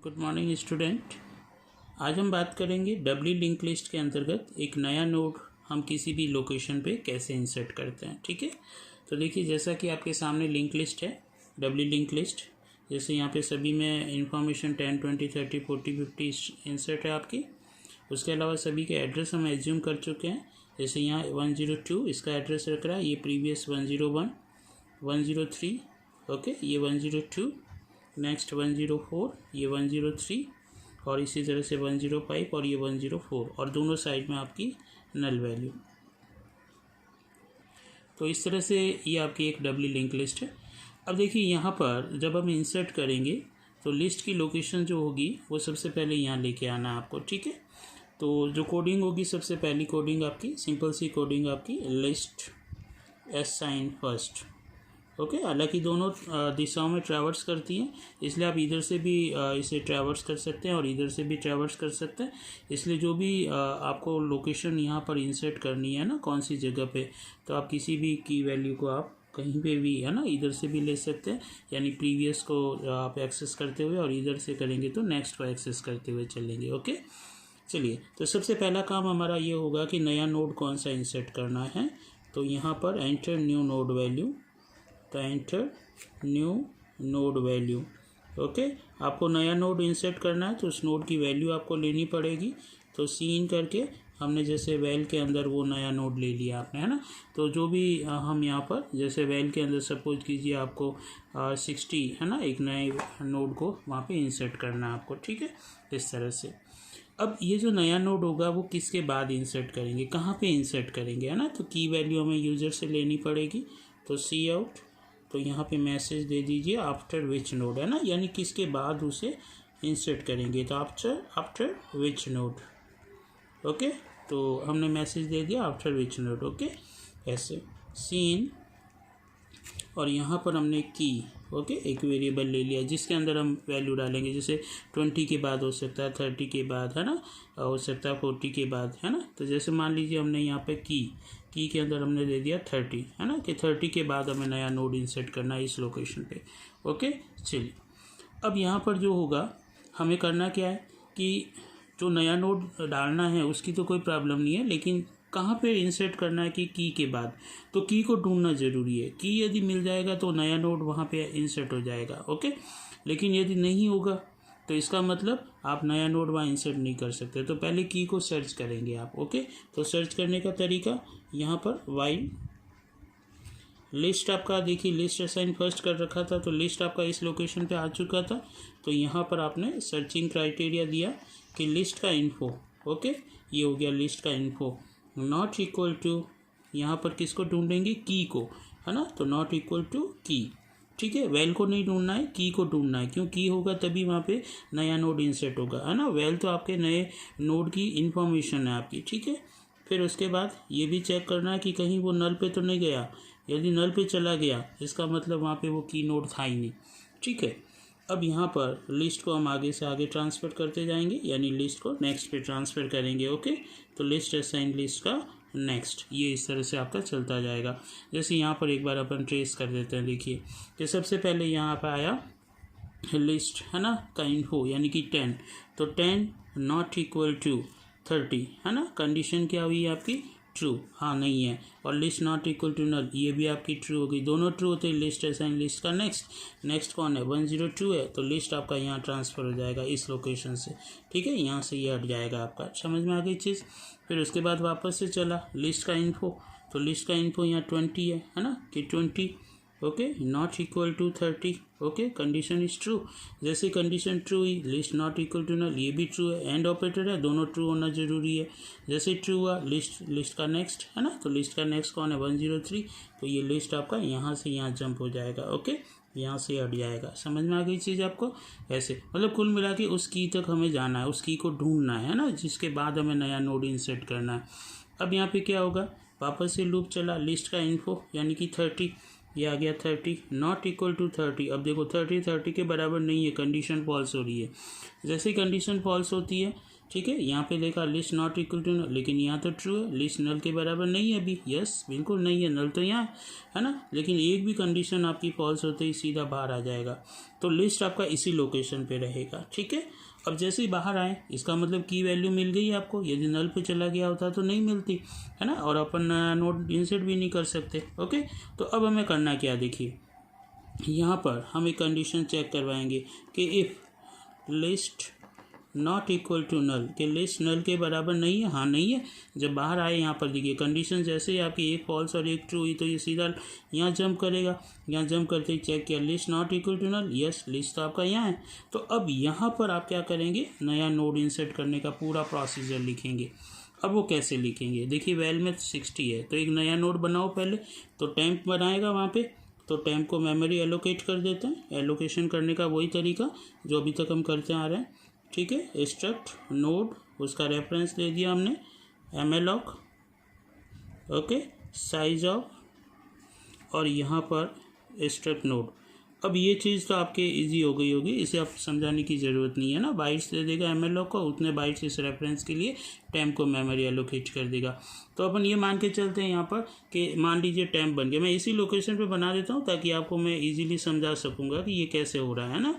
Good morning student. आज हम बात करेंगे डब्ल्यू लिंक लिस्ट के अंतर्गत एक नया नोड हम किसी भी लोकेशन पे कैसे इंसर्ट करते हैं। ठीक है, तो देखिए जैसा कि आपके सामने लिंक लिस्ट है, डब्ल्यू लिंक लिस्ट। जैसे यहाँ पे सभी में इंफॉर्मेशन 10, 20, 30, 40, 50 इंसर्ट है आपकी। उसके अलावा सभी के एड्रेस हम एज्यूम कर चुके हैं। जैसे यहाँ 102 इसका एड्रेस रख रहा है, ये प्रीवियस 101, 103, ओके, ये 102, नेक्स्ट 104, ये 103 और इसी तरह से 105 और ये 104 और दोनों साइड में आपकी नल वैल्यू। तो इस तरह से ये आपकी एक डब्ल्यू लिंक लिस्ट है। अब देखिए यहाँ पर जब हम इंसर्ट करेंगे तो लिस्ट की लोकेशन जो होगी वो सबसे पहले यहाँ लेके आना है आपको। ठीक है, तो जो कोडिंग होगी, सबसे पहली कोडिंग आपकी सिंपल सी कोडिंग आपकी लिस्ट असाइन फर्स्ट। ओके, हालांकि दोनों दिशाओं में ट्रैवर्स करती हैं, इसलिए आप इधर से भी इसे ट्रैवर्स कर सकते हैं और इधर से भी ट्रैवर्स कर सकते हैं। इसलिए जो भी आपको लोकेशन यहाँ पर इंसर्ट करनी है ना, कौन सी जगह पे, तो आप किसी भी की वैल्यू को आप कहीं पे भी है ना इधर से भी ले सकते हैं, यानी प्रीवियस को आप एक्सेस करते हुए और इधर से करेंगे तो नेक्स्ट को एक्सेस करते हुए चलेंगे। ओके, चलिए, तो सबसे पहला काम हमारा ये होगा कि नया नोड कौन सा इंसर्ट करना है। तो यहाँ पर एंटर न्यू नोड वैल्यू, तो enter new node value. Okay, आपको नया नोड इंसर्ट करना है तो उस नोड की वैल्यू आपको लेनी पड़ेगी। तो सी इन करके हमने जैसे वेल के अंदर वो नया नोड ले लिया आपने, है ना। तो जो भी हम यहाँ पर जैसे वेल के अंदर सपोज कीजिए आपको 60 है ना, एक नए नोड को वहाँ पे इंसर्ट करना है आपको। ठीक है, इस तरह से। अब ये जो नया नोड होगा वो किसके बाद इंसर्ट करेंगे, कहाँ पे इंसर्ट करेंगे, है ना। तो की वैल्यू हमें यूज़र से लेनी पड़ेगी। तो सी आउट, तो यहाँ पे मैसेज दे दीजिए आफ्टर विच नोड, है ना, यानी किसके बाद उसे इंसर्ट करेंगे। तो आफ्टर विच नोड। ओके, तो हमने मैसेज दे दिया आफ्टर विच नोड। ओके, ऐसे सीन और यहाँ पर हमने की, ओके, एक वेरिएबल ले लिया जिसके अंदर हम वैल्यू डालेंगे। जैसे 20 के बाद हो सकता है, 30 के बाद, है ना, हो सकता है 40 के बाद, है ना। तो जैसे मान लीजिए हमने यहाँ पे की के अंदर हमने दे दिया 30, है ना, कि 30 के बाद हमें नया नोड इंसर्ट करना है इस लोकेशन पे। ओके, चलिए, अब यहाँ पर जो होगा हमें करना क्या है कि जो नया नोड डालना है उसकी तो कोई प्रॉब्लम नहीं है, लेकिन कहाँ पे इंसर्ट करना है कि की के बाद, तो की को ढूंढना ज़रूरी है। की यदि मिल जाएगा तो नया नोड वहाँ पे इंसर्ट हो जाएगा। ओके, लेकिन यदि नहीं होगा तो इसका मतलब आप नया नोड वहाँ इंसर्ट नहीं कर सकते। तो पहले की को सर्च करेंगे आप। ओके, तो सर्च करने का तरीका यहाँ पर वाइल लिस्ट आपका, देखिए लिस्ट असाइन फर्स्ट कर रखा था तो लिस्ट आपका इस लोकेशन पे आ चुका था। तो यहाँ पर आपने सर्चिंग क्राइटेरिया दिया कि लिस्ट का इन्फो। ओके, ये हो गया लिस्ट का इन्फो। नॉट इक्वल टू, यहाँ पर किसको ढूंढेंगे, की को, है ना। तो नॉट इक्वल टू की। ठीक है, वेल को नहीं ढूंढना है, की को ढूंढना है। क्यों, की होगा तभी वहाँ पे नया नोड इंसर्ट होगा, है ना। वेल तो आपके नए नोड की इंफॉर्मेशन है आपकी। ठीक है, फिर उसके बाद ये भी चेक करना है कि कहीं वो नल पे तो नहीं गया। यदि नल पे चला गया इसका मतलब वहाँ पे वो की नोड था ही नहीं। ठीक है, अब यहाँ पर लिस्ट को हम आगे से आगे ट्रांसफ़र करते जाएंगे, यानी लिस्ट को नेक्स्ट पे ट्रांसफ़र करेंगे। ओके, तो लिस्ट असाइन लिस्ट का नेक्स्ट, ये इस तरह से आपका चलता जाएगा। जैसे यहाँ पर एक बार अपन ट्रेस कर देते हैं। देखिए कि सबसे पहले यहाँ पर आया लिस्ट, है ना, का इन्फो, यानी कि 10। तो 10 नॉट इक्वल टू 30, है ना। कंडीशन क्या हुई आपकी, ट्रू, हाँ नहीं है। और list not equal to null, ये भी आपकी ट्रू हो गई। दोनों ट्रू होते हैं। लिस्ट असाइन लिस्ट का नेक्स्ट कौन है, 102 है। तो लिस्ट आपका यहाँ ट्रांसफ़र हो जाएगा इस लोकेशन से। ठीक है, यहाँ से ये हट जाएगा आपका। समझ में आ गई चीज़। फिर उसके बाद वापस से चला लिस्ट का इन्फो, तो लिस्ट का इन्फो यहाँ 20 है ना, कि 20। Okay, not equal to 30। Okay, condition is true. जैसे कंडीशन ट्रू हुई, list not equal to null, ये भी ट्रू है। एंड ऑपरेटर है, दोनों ट्रू होना जरूरी है। जैसे ट्रू हुआ, लिस्ट का नेक्स्ट, है ना, तो लिस्ट का नेक्स्ट कौन है, 103। तो ये लिस्ट आपका यहाँ से यहाँ जंप हो जाएगा। ओके, यहाँ से हट जाएगा। समझ में आ गई चीज़ आपको। ऐसे मतलब कुल मिला के उस की तक हमें जाना है, उस की को ढूंढना है ना, जिसके बाद हमें नया नोड इंसर्ट करना है। अब यहाँ पे क्या होगा, वापस से लूप चला, लिस्ट का इन्फो यानी कि 30, ये आ गया 30, नॉट इक्वल टू 30। अब देखो 30 के बराबर नहीं है, कंडीशन फॉल्स हो रही है। जैसे कंडीशन फॉल्स होती है ठीक है। यहाँ पे लिखा list not equal to null, लेकिन यहाँ तो ट्रू है, लिस्ट नल के बराबर नहीं है अभी। यस, बिल्कुल नहीं है, नल तो यहाँ है ना, लेकिन एक भी कंडीशन आपकी फॉल्स होते ही सीधा बाहर आ जाएगा। तो लिस्ट आपका इसी लोकेशन पे रहेगा, ठीक है। अब जैसे ही बाहर आए, इसका मतलब की वैल्यू मिल गई आपको। यदि नल पे चला गया होता तो नहीं मिलती, है ना, और अपन नोड इंसर्ट भी नहीं कर सकते। ओके, तो अब हमें करना क्या, देखिए यहाँ पर हम एक कंडीशन चेक करवाएंगे कि if list not equal to null, कि लिस्ट नल के बराबर नहीं है। हाँ नहीं है। जब बाहर आए यहाँ पर देखिए कंडीशन जैसे ही आपकी एक फॉल्स और एक ट्रू हुई तो ये सीधा यहाँ जंप करेगा। यहाँ जंप करते ही चेक किया list not equal to null, yes list तो आपका यहाँ है। तो अब यहाँ पर आप क्या करेंगे, नया नोड इंसर्ट करने का पूरा प्रोसीजर लिखेंगे। अब वो कैसे लिखेंगे, देखिए वैल में 60 है तो एक नया नोड बनाओ पहले। तो टेम्प बनाएगा वहाँ पे, तो टेम्प को मेमोरी एलोकेट कर देते हैं। एलोकेशन करने का वही तरीका जो अभी तक हम करते आ रहे हैं, ठीक है। स्ट्रक्ट नोड, उसका रेफरेंस ले दिया हमने एमएलॉक, ओके, साइज ऑफ, और यहाँ पर स्ट्रक्ट नोड। अब ये चीज़ तो आपके इजी हो गई होगी, इसे आप समझाने की ज़रूरत नहीं है ना। बाइट्स दे देगा एमएलॉक को, उतने बाइट्स इस रेफरेंस के लिए टेम्प को मेमोरी एलोकेट कर देगा। तो अपन ये मान के चलते हैं यहाँ पर कि मान लीजिए टेम्प बन गया। मैं इसी लोकेशन पे बना देता हूँ ताकि आपको मैं इजीली समझा सकूँगा कि ये कैसे हो रहा है ना।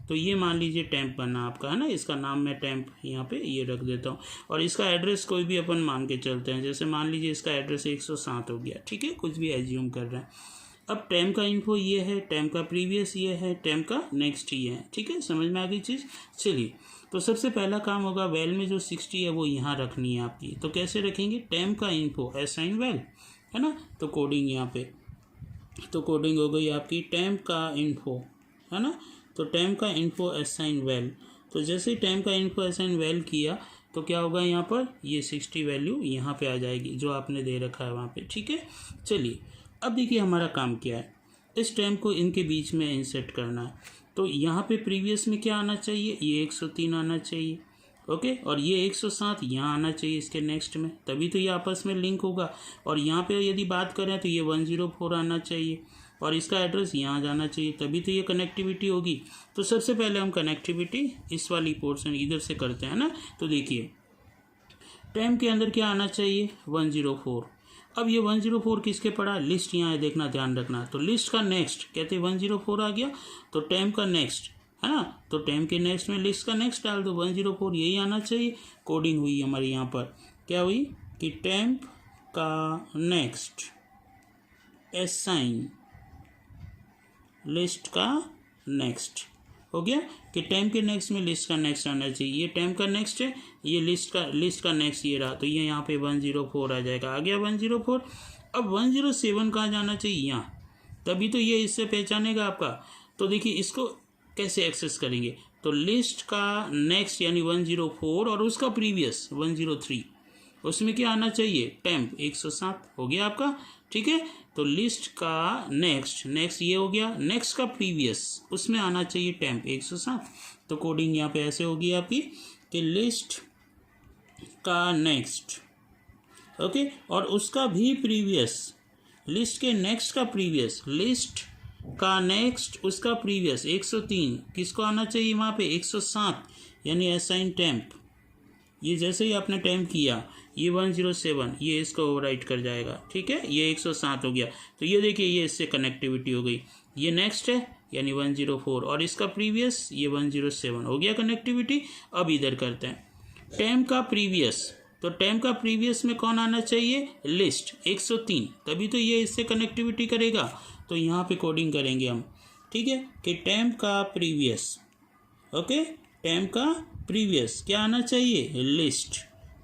तो ये मान लीजिए टेम्प बना आपका, है ना, इसका नाम मैं टेम्प यहाँ पे ये रख देता हूँ। और इसका एड्रेस कोई भी अपन मान के चलते हैं, जैसे मान लीजिए इसका एड्रेस 107 हो गया, ठीक है, कुछ भी एज्यूम कर रहे हैं। अब टेम्प का इन्फो ये है, टेम्प का प्रीवियस ये है, टेम्प का नेक्स्ट ये है, ठीक है, समझ में आ गई चीज़। चलिए, तो सबसे पहला काम होगा वैल में जो 60 है वो यहाँ रखनी है आपकी। तो कैसे रखेंगे, टेम्प का इन्फो असाइन वैल, है ना, तो कोडिंग यहाँ पे, तो कोडिंग हो गई आपकी टेम्प का इन्फो, है ना, तो टेम्प का इन्फो असाइन वैल। तो जैसे ही टेम्प का इन्फो असाइन वैल किया तो क्या होगा, यहाँ पर ये 60 वैल्यू यहाँ पे आ जाएगी जो आपने दे रखा है वहाँ पे, ठीक है। चलिए, अब देखिए हमारा काम क्या है, इस टेम्प को इनके बीच में इंसर्ट करना है। तो यहाँ पे प्रीवियस में क्या आना चाहिए, ये 103 आना चाहिए, ओके, और ये 107 यहाँ आना चाहिए इसके नेक्स्ट में, तभी तो ये आपस में लिंक होगा। और यहाँ पे यदि बात करें तो ये 104 आना चाहिए और इसका एड्रेस यहाँ जाना चाहिए, तभी तो ये कनेक्टिविटी होगी। तो सबसे पहले हम कनेक्टिविटी इस वाली पोर्शन इधर से करते हैं ना। तो देखिए टेम्प के अंदर क्या आना चाहिए, 104। अब ये 104 किसके पड़ा, लिस्ट यहाँ है, देखना ध्यान रखना। तो लिस्ट का नेक्स्ट कहते 104 आ गया, तो टेम्प का नेक्स्ट, है ना, तो टेम्प के नेक्स्ट में लिस्ट का नेक्स्ट डाल दो, 104 यही आना चाहिए। कोडिंग हुई हमारी यहाँ पर, क्या हुई कि टेम्प का नेक्स्ट असाइन लिस्ट का नेक्स्ट हो गया कि टेम्प के नेक्स्ट में लिस्ट का नेक्स्ट आना चाहिए। ये टेम्प का नेक्स्ट है, ये लिस्ट का नेक्स्ट ये रहा, तो ये यहाँ पे 104 आ जाएगा, आ गया 104। अब 107 कहाँ जाना चाहिए, यहाँ, तभी तो ये इससे पहचानेगा आपका। तो देखिए इसको कैसे एक्सेस करेंगे, तो लिस्ट का नेक्स्ट यानी 104 और उसका प्रीवियस 103, उसमें क्या आना चाहिए, टेम्प 107 हो गया आपका, ठीक है। तो लिस्ट का नेक्स्ट ये हो गया, नेक्स्ट का प्रीवियस उसमें आना चाहिए टेम्प 107। तो कोडिंग यहाँ पे ऐसे होगी आपकी कि लिस्ट का नेक्स्ट, ओके, और उसका भी प्रीवियस, लिस्ट के नेक्स्ट का प्रीवियस, लिस्ट का नेक्स्ट उसका प्रीवियस 103 किसको आना चाहिए वहाँ पे 107, यानी असाइन टेम्प। ये जैसे ही आपने टेम्प किया ये 107 ये इसको ओवरराइट कर जाएगा, ठीक है, ये 107 हो गया। तो ये देखिए ये इससे कनेक्टिविटी हो गई, ये नेक्स्ट है यानी 104 और इसका प्रीवियस ये 107 हो गया कनेक्टिविटी। अब इधर करते हैं टेम्प का प्रीवियस, तो टेम्प का प्रीवियस में कौन आना चाहिए, लिस्ट 103, तभी तो ये इससे कनेक्टिविटी करेगा। तो यहाँ पे कोडिंग करेंगे हम, ठीक है, कि टेम्प का प्रीवियस, ओके, टेम्प का प्रीवियस क्या आना चाहिए, लिस्ट,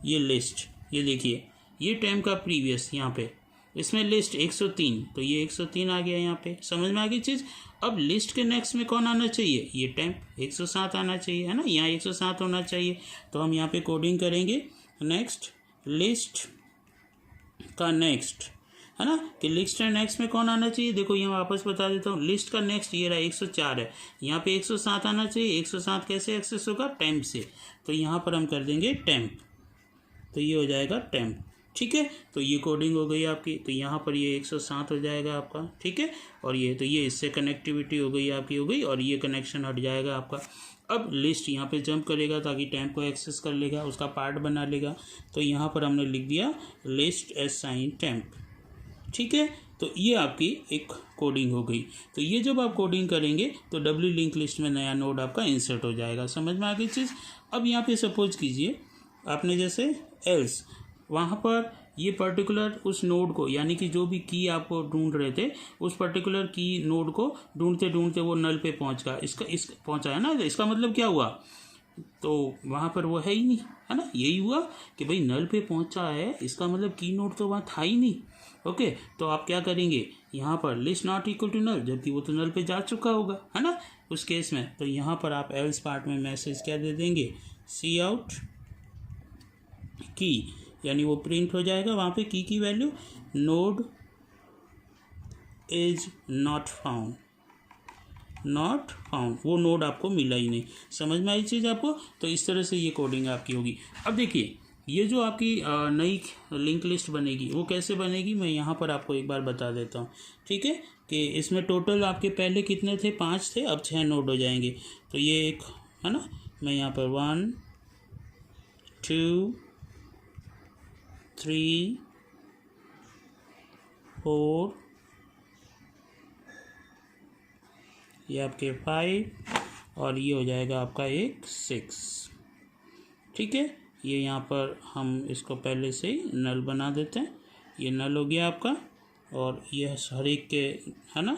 ये लिस्ट, ये देखिए ये टेम्प का प्रीवियस यहाँ पे, इसमें लिस्ट 103, तो ये 103 आ गया यहाँ पे, समझ में आ गई चीज़। अब लिस्ट के नेक्स्ट में कौन आना चाहिए, ये टेम्प 107 आना चाहिए, है ना, यहाँ 107 होना चाहिए। तो हम यहाँ पे कोडिंग करेंगे नेक्स्ट लिस्ट का नेक्स्ट, है ना, कि लिस्ट का नेक्स्ट में कौन आना चाहिए, देखो यहाँ वापस बता देता हूँ, लिस्ट का नेक्स्ट ये रहा 104 है, यहाँ पे 107 आना चाहिए। 107 कैसे एक्सेस होगा, टेम्प से, तो यहाँ पर हम कर देंगे टेम्प, तो ये हो जाएगा टेम्प, ठीक है। तो ये कोडिंग हो गई आपकी, तो यहाँ पर ये 107 हो जाएगा आपका, ठीक है, और ये तो ये इससे कनेक्टिविटी हो गई आपकी, हो गई, और ये कनेक्शन हट जाएगा आपका। अब लिस्ट यहाँ पे जंप करेगा ताकि टेम्प को एक्सेस कर लेगा, उसका पार्ट बना लेगा। तो यहाँ पर हमने लिख दिया लिस्ट असाइन टेम्प, ठीक है। तो ये आपकी एक कोडिंग हो गई। तो ये जब आप कोडिंग करेंगे तो डब्ल्यू लिंक लिस्ट में नया नोड आपका इंसर्ट हो जाएगा। समझ में आ गई चीज़। अब यहाँ पे सपोज कीजिए आपने जैसे एल्स वहाँ पर ये पर्टिकुलर उस नोड को, यानी कि जो भी की आपको ढूंढ रहे थे उस पर्टिकुलर की नोड को ढूंढते ढूंढते वो नल पे पहुँच गया, इस पहुँचा है ना। इसका मतलब क्या हुआ, तो वहाँ पर वो है ही नहीं, है ना। यही हुआ कि भाई नल पे पहुँचा है, इसका मतलब की नोड तो वहाँ था ही नहीं। ओके, तो आप क्या करेंगे यहाँ पर list not equal to null, जबकि वो तो नल पे जा चुका होगा, है ना उस केस में। तो यहाँ पर आप एल्स पार्ट में मैसेज क्या दे देंगे, सी आउट की, यानी वो प्रिंट हो जाएगा वहाँ पे की value node is not found, not found, वो नोड आपको मिला ही नहीं। समझ में आई चीज़ आपको। तो इस तरह से ये कोडिंग आपकी होगी। अब देखिए ये जो आपकी नई लिंक लिस्ट बनेगी वो कैसे बनेगी, मैं यहाँ पर आपको एक बार बता देता हूँ, ठीक है। कि इसमें टोटल आपके पहले कितने थे, 5 थे, अब 6 नोड हो जाएंगे। तो ये एक है ना, मैं यहाँ पर 1 2 3 4, ये आपके 5 और ये हो जाएगा आपका एक 6, ठीक है। ये यहाँ पर हम इसको पहले से ही नल बना देते हैं। ये नल हो गया आपका, और ये हर एक के है ना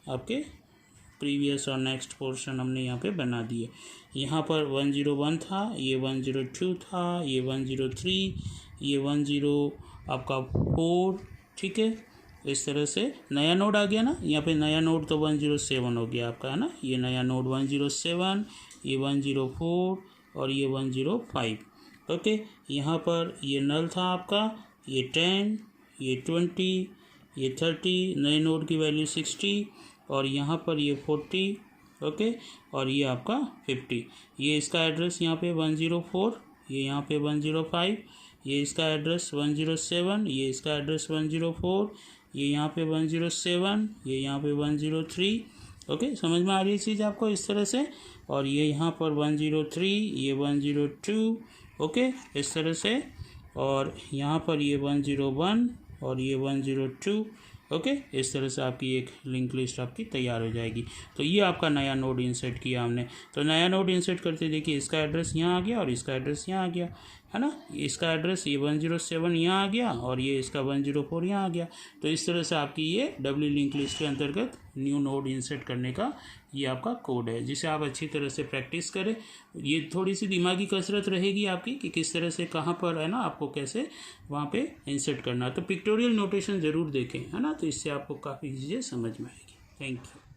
आपके प्रीवियस और नेक्स्ट पोर्शन हमने यहाँ पे बना दिए। यहाँ पर 101 था, ये 102 था, ये 103, ये 10 आपका 4, ठीक है। इस तरह से नया नोड आ गया ना, यहाँ पे नया नोड तो 107 हो गया आपका, है ना। ये नया नोड 107, ये 104 और ये 105, ओके। यहाँ पर ये नल था आपका, ये 10, ये 20, ये 30, नए नोड की वैल्यू 60, और यहाँ पर ये 40, ओके, और ये आपका 50। ये इसका एड्रेस यहाँ पे 104, ये यहाँ पे 105, ये इसका एड्रेस 107, ये इसका एड्रेस 104, ये यहाँ पे 107, ये यहाँ पे 103, ओके। समझ में आ रही है चीज़ आपको इस तरह से। और ये यहाँ पर 103, ये 102, ओके, इस तरह से। और यहाँ पर ये 101 और ये 102, ओके। इस तरह से आपकी एक लिंक लिस्ट आपकी तैयार हो जाएगी। तो ये आपका नया नोड इंसर्ट किया हमने। तो नया नोड इंसर्ट करते देखिए इसका एड्रेस यहाँ आ गया और इसका एड्रेस यहाँ आ गया, है ना। इसका एड्रेस ये 107 यहाँ आ गया और ये इसका 104 यहाँ आ गया। तो इस तरह से आपकी ये डब्ल्यू लिंक लिस्ट के अंतर्गत न्यू नोड इंसर्ट करने का ये आपका कोड है, जिसे आप अच्छी तरह से प्रैक्टिस करें। ये थोड़ी सी दिमागी कसरत रहेगी आपकी कि किस तरह से कहाँ पर है ना आपको कैसे वहाँ पे इंसर्ट करना है। तो पिक्टोरियल नोटेशन ज़रूर देखें, है ना, तो इससे आपको काफ़ी चीज़ें समझ में आएगी। Thank you.